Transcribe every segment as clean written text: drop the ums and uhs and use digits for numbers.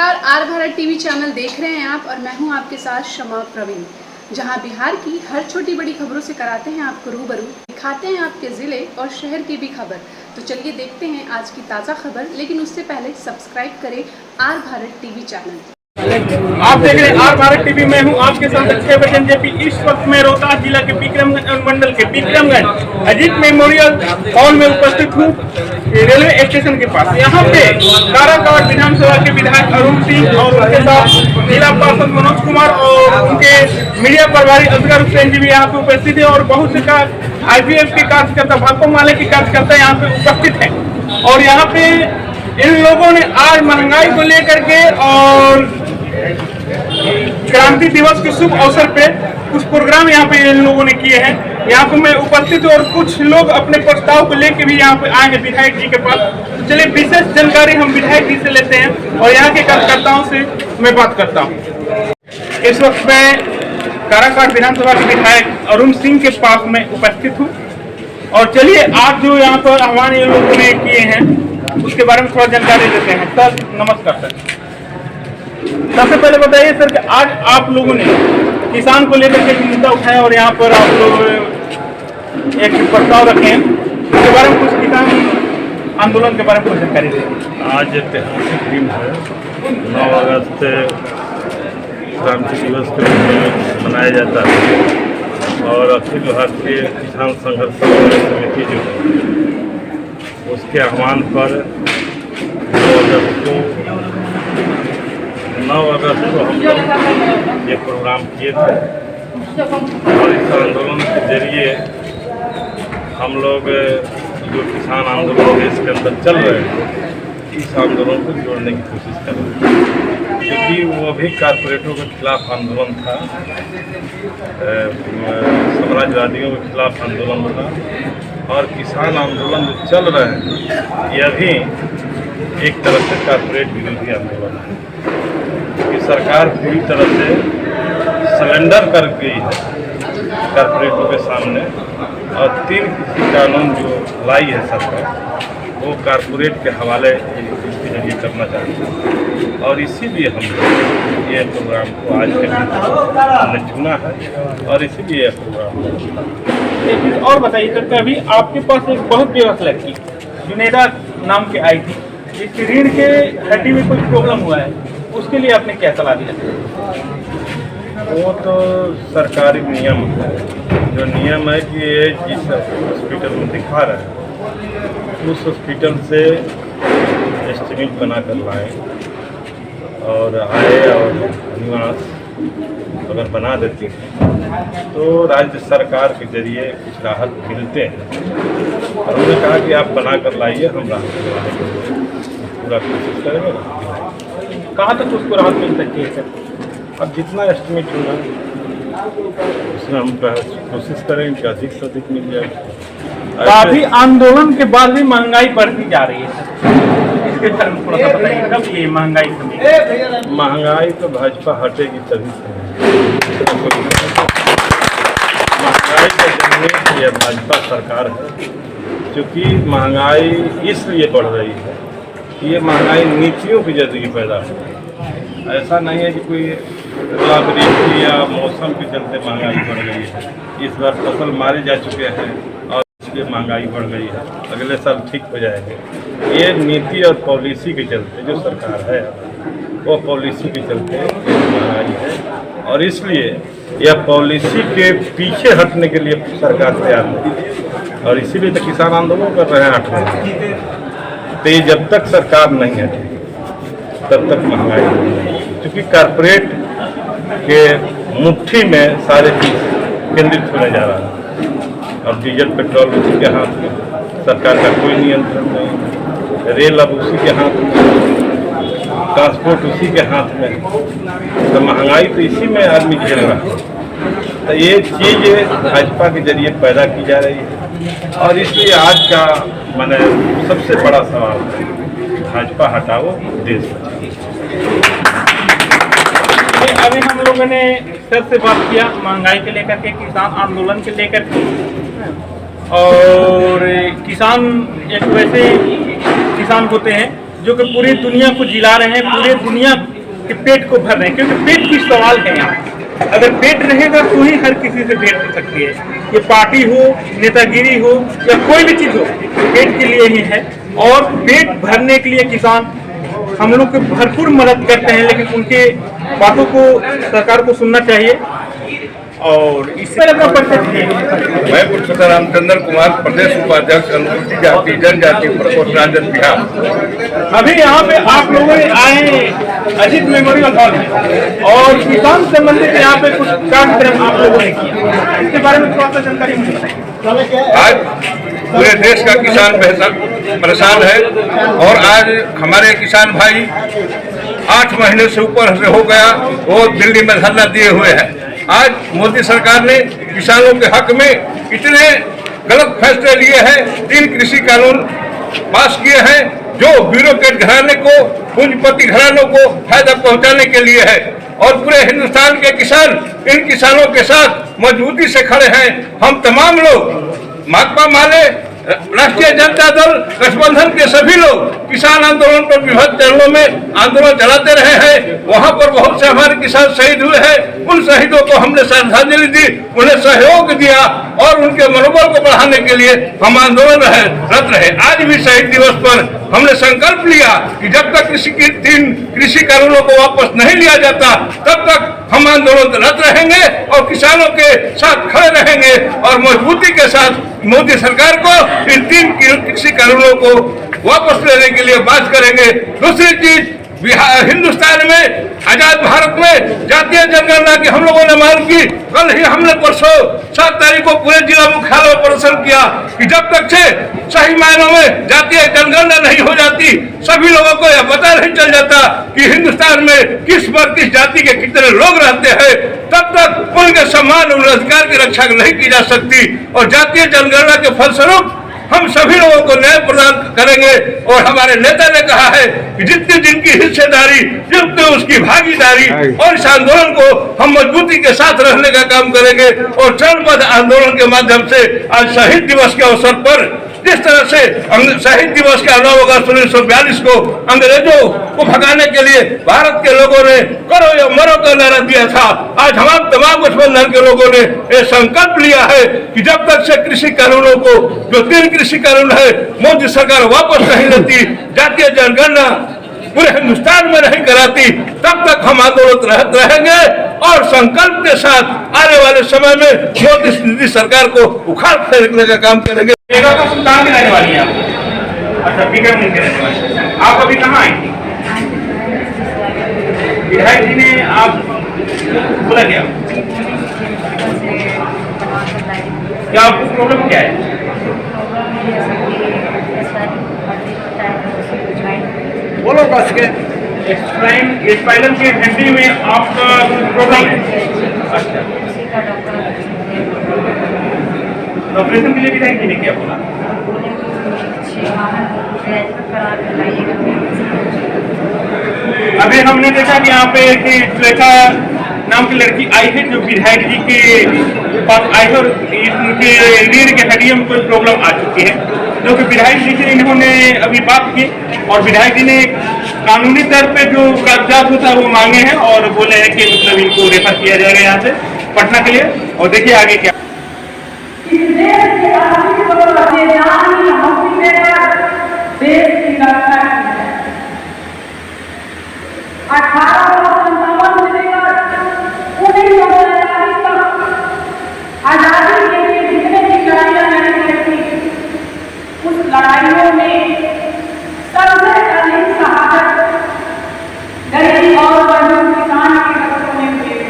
नमस्कार, are Bharat TV channel देख रहे हैं आप और मैं हूं आपके साथ शमा प्रवीण, जहां बिहार की हर छोटी बड़ी खबरों से कराते हैं आपको रूबरू, दिखाते हैं आपके ज़िले और शहर की भी खबर। तो चलिए देखते हैं आज की ताज़ा खबर, लेकिन उससे पहले सब्सक्राइब करें आर भारत टीवी चैनल। आप देख रहे हैं आर भारत टीवी में हूं आपके साथ अक्षय बच्चन जेपी। इस वक्त मैं रोहतास जिला के विक्रमगंज मंडल के विक्रमगंज अजीत मेमोरियल हॉल में उपस्थित हूं, रेलवे स्टेशन के पास। यहां पे काराकाट विधानसभा के विधायक अरुण सिंह और उनके साथ जिला पार्षद मनोज कुमार और उनके मीडिया प्रभारी असगर हुसैन जी भी यहाँ पे उपस्थित है और बहुत से IPF के कार्यकर्ता, भाकपा माले के कार्यकर्ता यहाँ पे उपस्थित है। और यहाँ पे इन लोगों ने आज महंगाई को लेकर के और क्रांति दिवस के शुभ अवसर पे कुछ प्रोग्राम यहाँ पे इन लोगों ने किए हैं। यहाँ पे मैं उपस्थित हूँ और कुछ लोग अपने प्रस्ताव को लेकर भी यहाँ पे आए हैं विधायक जी के पास। तो चलिए विशेष जानकारी हम विधायक जी से लेते हैं और यहाँ के कार्यकर्ताओं से मैं बात करता हूँ। इस वक्त मैं काराकाट विधानसभा के विधायक अरुण सिंह के पास में उपस्थित हूँ और चलिए आज जो यहाँ पर आह्वान ये लोगों ने किए हैं उसके बारे में थोड़ा जानकारी देते हैं। सर नमस्कार। सर सबसे पहले बताइए सर कि आज आप लोगों ने किसान को लेकर के मुद्दा उठाया और यहाँ पर आप लोग एक प्रस्ताव रखे हैं, उसके बारे में कुछ किसान आंदोलन के बारे में कुछ जानकारी दें। आज ऐतिहासिक दिन है, 9 अगस्त क्रांति दिवस के रूप में मनाया जाता है और अखिल भारतीय किसान संघर्ष समिति जो है उसके आह्वान पर 9 अगस्त को हम लोग ये प्रोग्राम किए थे और इस आंदोलन के जरिए हम लोग जो किसान आंदोलन देश के अंदर चल रहे हैं इस आंदोलन को जोड़ने की कोशिश कर रहे हैं, क्योंकि वो भी कारपोरेटों के खिलाफ आंदोलन था, साम्राज्यवादियों के खिलाफ आंदोलन था और किसान आंदोलन जो चल रहे हैं यह भी एक तरह से कारपोरेट विरोधी आंदोलन है, क्योंकि सरकार पूरी तरह से सरेंडर कर गई है कारपोरेटों के सामने और 3 कृषि कानून जो लाई है सरकार वो कारपोरेट के हवाले इसके जरिए करना चाहते हैं और इसीलिए हम लोग ये प्रोग्राम को आज के हमने चुना है और इसीलिए यह प्रोग्राम। एक चीज़ और बताइए सर, अभी आपके पास एक बहुत बेवस लड़की जुनेदा नाम की आई थी, इसकी रीढ़ के हड्डी में कुछ प्रॉब्लम हुआ है, उसके लिए आपने क्या सलाह दिया? वो तो सरकारी नियम है, जो नियम है कि ये जिस हॉस्पिटल में दिखा रहे हैं उस हॉस्पिटल से एस्टिमेट बना कर लाएँ और आए और निवास अगर बना देती हैं तो राज्य सरकार के जरिए कुछ राहत मिलते हैं और उन्होंने कहा कि आप बना कर लाइए, हम राहत दिलाने के लिए पूरा कोशिश करेंगे। कहाँ तक उसको राहत मिल सकती है सर? अब जितना एस्टिमेट होगा उसमें हम कोशिश करेंगे कि अधिक से अधिक मिल जाए। काफी आंदोलन के बाद भी महंगाई बढ़ती जा रही है, इसके बारे में थोड़ा सा बताइए, कब ये महंगाई कमी? महंगाई तो भाजपा हटेगी तभी से। महंगाई का जरिए यह भाजपा सरकार है, क्योंकि महंगाई इसलिए बढ़ रही है कि ये महंगाई नीतियों के जरिए पैदा हो रही है। ऐसा नहीं है कि कोई लाभरीति या मौसम के चलते महंगाई बढ़ गई है। इस बार फसल मारे जा चुके हैं और इसलिए महंगाई बढ़ गई है, अगले साल ठीक हो जाएंगे। ये नीति और पॉलिसी के चलते जो सरकार है वो पॉलिसी के चलते महंगाई है और इसलिए यह पॉलिसी के पीछे हटने के लिए सरकार तैयार है और इसीलिए तो किसान आंदोलन कर रहे हैं 8 महीने। तो ये जब तक सरकार नहीं हटेगी तब तक महंगाई नहीं, क्योंकि कारपोरेट के मुट्ठी में सारे चीज केंद्रित होने जा रहा है। अब डीजल पेट्रोल उसी के हाथ में, सरकार का कोई नियंत्रण नहीं, रेल अब उसी के हाथ में, ट्रांसपोर्ट उसी के हाथ में, तो महंगाई तो इसी में आदमी झेल रहा है। तो ये चीज़ भाजपा के जरिए पैदा की जा रही है और इसलिए आज का मैंने सबसे बड़ा सवाल है, भाजपा हटाओ देश बचाओ। अभी हम लोगों ने सर से बात किया महंगाई के लेकर के, किसान आंदोलन के लेकर के, और किसान एक वैसे किसान होते हैं जो कि पूरी दुनिया को जिला रहे हैं, पूरी दुनिया कि पेट को भर रहे हैं, क्योंकि पेट की सवाल है यहाँ। अगर पेट रहेगा तो ही हर किसी से भेंट हो सकती है, ये पार्टी हो, नेतागिरी हो या कोई भी चीज हो, पेट के लिए ही है। और पेट भरने के लिए किसान हम लोग को भरपूर मदद करते हैं, लेकिन उनके बातों को सरकार को सुनना चाहिए। और इससे अपना परिचय, मैं पुरुषोत्तम रामचंद्र कुमार, प्रदेश उपाध्यक्ष अनुसूचित जाति जनजाति परिषद राजद बिहार। अभी यहाँ पे आप लोगों ने आए अजीत मेमोरियल हॉल में और किसान संबंधित यहाँ पे कुछ कार्यक्रम आप लोगों ने किया, इसके बारे में थोड़ा सा जानकारी मुझे बताइए। आज पूरे देश का किसान परेशान है और आज हमारे किसान भाई 8 महीने से ऊपर से हो गया वो दिल्ली में धरना दिए हुए हैं। आज मोदी सरकार ने किसानों के हक में इतने गलत फैसले लिए हैं, 3 कृषि कानून पास किए हैं जो ब्यूरोक्रेट घराने को, पूंजीपति घरानों को फायदा पहुंचाने के लिए है। और पूरे हिंदुस्तान के किसान इन किसानों के साथ मजबूती से खड़े हैं। हम तमाम लोग, भाकपा माले, राष्ट्रीय जनता दल, गठबंधन के सभी लोग किसान आंदोलन पर विभिन्न चरणों में आंदोलन चलाते रहे हैं। वहां पर बहुत से हमारे किसान शहीद हुए हैं। उन शहीदों को हमने श्रद्धांजलि दी, उन्हें सहयोग दिया और उनके मनोबल को बढ़ाने के लिए हम आंदोलन रत रहे। आज भी शहीद दिवस पर हमने संकल्प लिया कि जब तक 3 कृषि कानूनों को वापस नहीं लिया जाता तब तक हम आंदोलन रत रहेंगे और किसानों के साथ खड़े रहेंगे और मजबूती के साथ मोदी सरकार को इन 3 कृषि कानूनों को वापस लेने के लिए बात करेंगे। दूसरी चीज, हिंदुस्तान में आजाद भारत में जातीय जनगणना की हम लोगों ने मांग की। कल ही हमने परसों 7 तारीख को पूरे जिला मुख्यालय पर प्रदर्शन किया कि जब तक से सही मायनों में जातीय जनगणना नहीं हो जाती, सभी लोगों को यह पता नहीं चल जाता कि हिंदुस्तान में किस पर किस जाति के कितने लोग रहते हैं, तब तक उनके सम्मान और अधिकार की रक्षा नहीं की जा सकती। और जातीय जनगणना के फलस्वरूप हम सभी लोगों को न्याय प्रदान करेंगे। और हमारे नेता ने कहा है कि जितनी दिन की हिस्सेदारी, जितनी उसकी भागीदारी, और इस आंदोलन को हम मजबूती के साथ रहने का काम करेंगे। और चरणबद्ध आंदोलन के माध्यम से आज शहीद दिवस के अवसर पर जिस तरह से शहीद दिवस के 9 अगस्त 1942 को अंग्रेजों को भगाने के लिए भारत के लोगों ने करो या मरो का नारा दिया था, आज हम तमाम गठबंधन के लोगों ने यह संकल्प लिया है कि जब तक से कृषि कानूनों को, जो 3 कृषि कानून है, मोदी सरकार वापस नहीं लेती, जातीय जनगणना पूरे हिंदुस्तान में नहीं कराती, तब तक हम आंदोलन रहते रहेंगे। और संकल्प के साथ आने वाले समय में मोदी सरकार को उखाड़ फेंकने का काम करेंगे। तो सुल्तान की रहने वाली है आप? अच्छा, बीकानेर के रहने वाली। आप अभी कहाँ आई थी? विधायक जी ने आप बोला क्या? क्या आपको प्रॉब्लम क्या है? बोलो बस के स्पाइनल के हड्डी में आपका प्रॉब्लम है। अच्छा, ऑपरेशन के लिए विधायक जी ने क्या बोला? अभी हमने देखा कि यहाँ पे एक श्वेता नाम की लड़की आई है जो विधायक जी के पास आई है और उनके रीढ़ के हड्डियों में कोई प्रॉब्लम आ चुकी है, जो कि विधायक जी से इन्होंने अभी बात की और विधायक जी ने कानूनी तौर पे जो कागजात होता है वो मांगे हैं और बोले हैं कि मतलब इनको रेफर किया जाएगा यहाँ से पटना के लिए। और देखिए आगे क्या। आजादी के लिए जितने भी लड़ाइयां लड़ी गई थी, उस लड़ाइयों में सबसे अधिक शहादत गरीब और मजदूर किसान के रक्तों में हुए थे।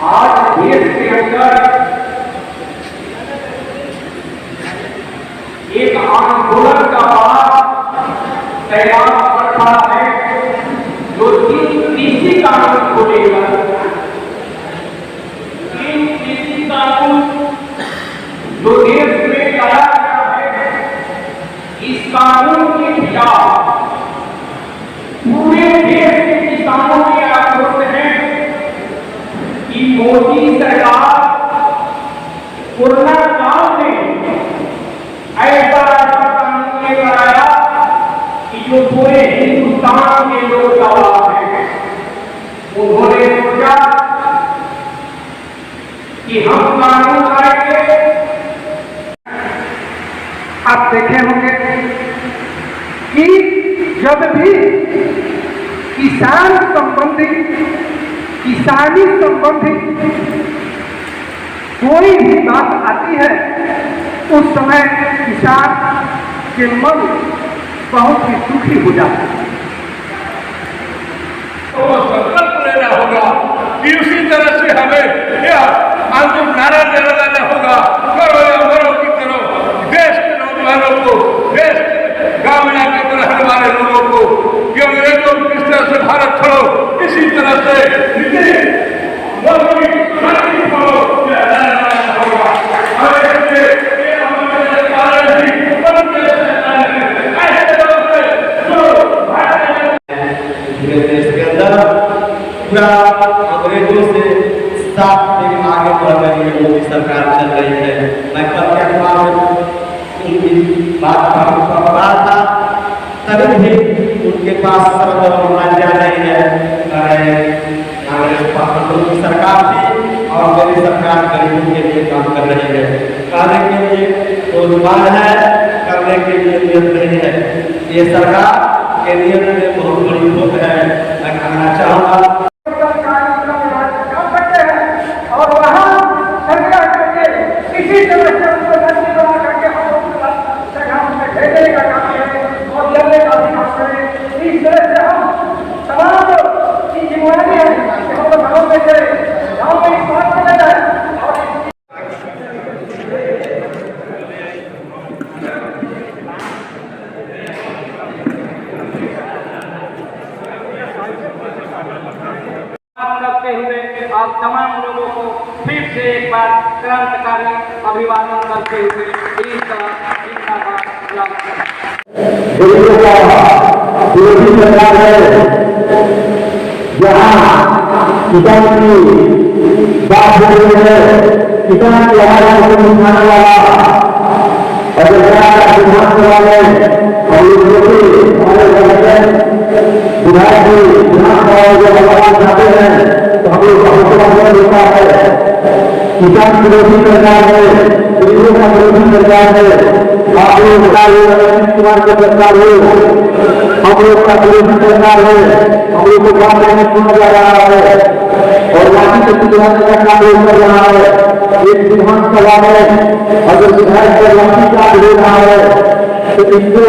आज देश के अंदर एक आंदोलन का तैयार रखा है जो इन कृषि कानून को लेकर, इन कृषि कानून जो देश में लाया गया है, इस कानून के खिलाफ पूरे देश के किसानों के आक्रोश है कि मोदी सरकार कोरोना काल में ऐसा कानून लेकर आया कि जो पूरे हिंदुस्तान के लोग गवाह हैं। उन्होंने सोचा कि हम कानून लाएंगे। आप देखे होंगे कि जब भी किसान संबंधी, किसानी संबंधी कोई भी बात आती है, उस समय किसान के मन बहुत ही दुखी हो जाता है। तो संकल्प लेना होगा कि उसी तरह से हमें यह आंदोलन नारा देना होगा, करो या मरो की करो, देश के नौजवानों को, देश गाँव इलाके में रहने वाले लोगों को कि अंग्रेजों किस तरह से भारत छोड़ो, इसी तरह से देश के अंदर पूरा अंग्रेजों से 7 दिन आगे बढ़ रही है मोदी सरकार चल रही है। मैं कल के अखबार में उनकी बात पढ़ रहा था, तभी भी उनके पास शब्द और मान्यता नहीं है। कांग्रेस की सरकार थी और मेरी सरकार गरीबों के लिए काम कर रही है। कहने के लिए रोजगार है, करने के लिए नियत नहीं है। ये सरकार के नियत में बहुत बड़ी खोट है। मैं कहना चाहूँगा और वहाँ संग्रह करके किसी तरह से उनको नदी बना करके हम लोग भेजने का काम है और लेने का भी काम करें। इस तरह से हम तमाम की जिम्मेदारी है कि हम लोग गाँव में चले, गाँव में इस बात को ले जाए। करते हुए आप तमाम लोगों को फिर से एक बार क्रांतिकारी अभिवादन करते हुए विरोधी सरकार है, जहाँ किसान की बात हो रही है, किसान की आवाज को उठाने वाला और विधानसभा में हम लोग विधायक जी विधानसभा जब आवाज उठाते हैं तो हम लोग बहुत होता है। किसान विरोधी सरकार है, गरीबों का विरोधी सरकार है। आप लोग अरविंद कुमार की सरकार हो, हम लोग का विरोधी सरकार है। हम लोग को काम नहीं सुना जा रहा है और लाठी से सुधारने का काम लोग कर रहा है। एक विधानसभा में अगर विधायक पर लाठी चार्ज हो रहा है तो इससे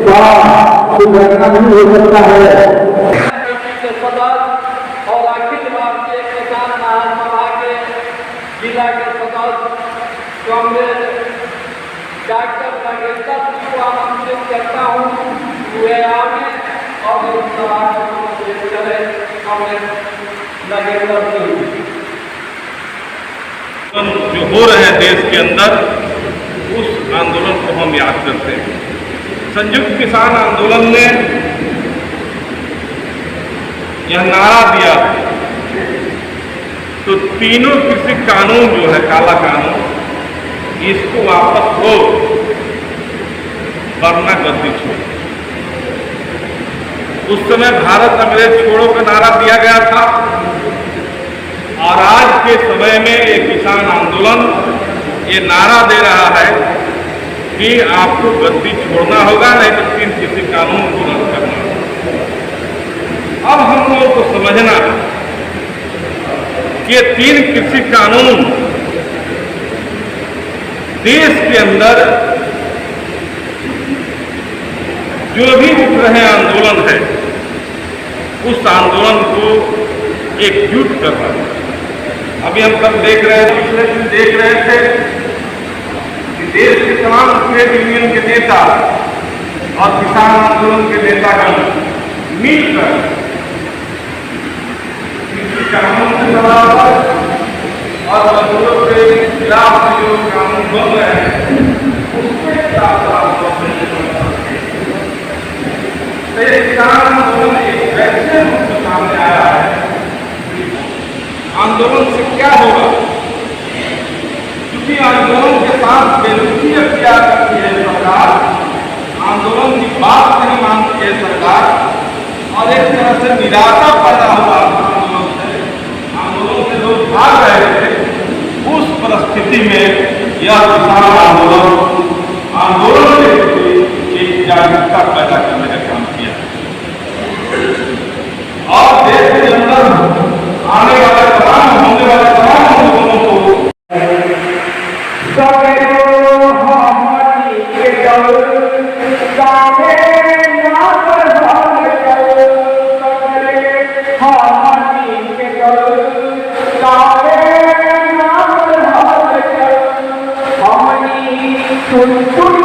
बड़ा कोई घटना नहीं हो सकता है। और अखिल भारतीय किसान महासभा के जिला के सदस्य कांग्रेस डॉक्टर नागेश्वर सिंह को आमंत्रित करता हूँ, वे आगे और इस सभा को चले। कांग्रेस नागेश्वर सिंह जो हो रहे हैं देश के अंदर, उस आंदोलन को हम याद करते हैं। संयुक्त किसान आंदोलन ने यह नारा दिया तो तीनों कृषि कानून जो है, काला कानून, इसको वापस हो वरना गद्दी छोड़ो। उस समय भारत अंग्रेज छोड़ो का नारा दिया गया था और आज के समय में ये किसान आंदोलन ये नारा दे रहा है कि आपको गद्दी छोड़ना होगा, नहीं तो तीन कृषि कानून को रद्द करना होगा। अब हम लोगों को समझना कि ये तीन कृषि कानून देश के अंदर जो भी उठ रहे आंदोलन है, उस आंदोलन को एकजुट कर रहा है। अभी हम सब देख रहे हैं, पिछले दिन देख रहे थे कि देश के तमाम ट्रेड यूनियन के नेता और किसान आंदोलन के नेतागण मिलकर कृषि कानून के बराबर और मजदूरों के खिलाफ जो कानून बन रहे हैं उसके साथ किसान आंदोलन एक वैसे रूप में सामने आया है। आंदोलन से क्या होगा, क्योंकि आंदोलन के साथ बेरुखी अख्तियार करती है सरकार, आंदोलन की बात नहीं मानती है सरकार, और एक तरह से निराशा पैदा हुआ आंदोलन से लोग भाग रहे थे। उस परिस्थिति में यह किसान आंदोलन के प्रति एक जागरूकता पैदा करने का काम किया और देश के अंदर आने वाले तमाम होने वाले तमाम आंदोलनों को Thank you.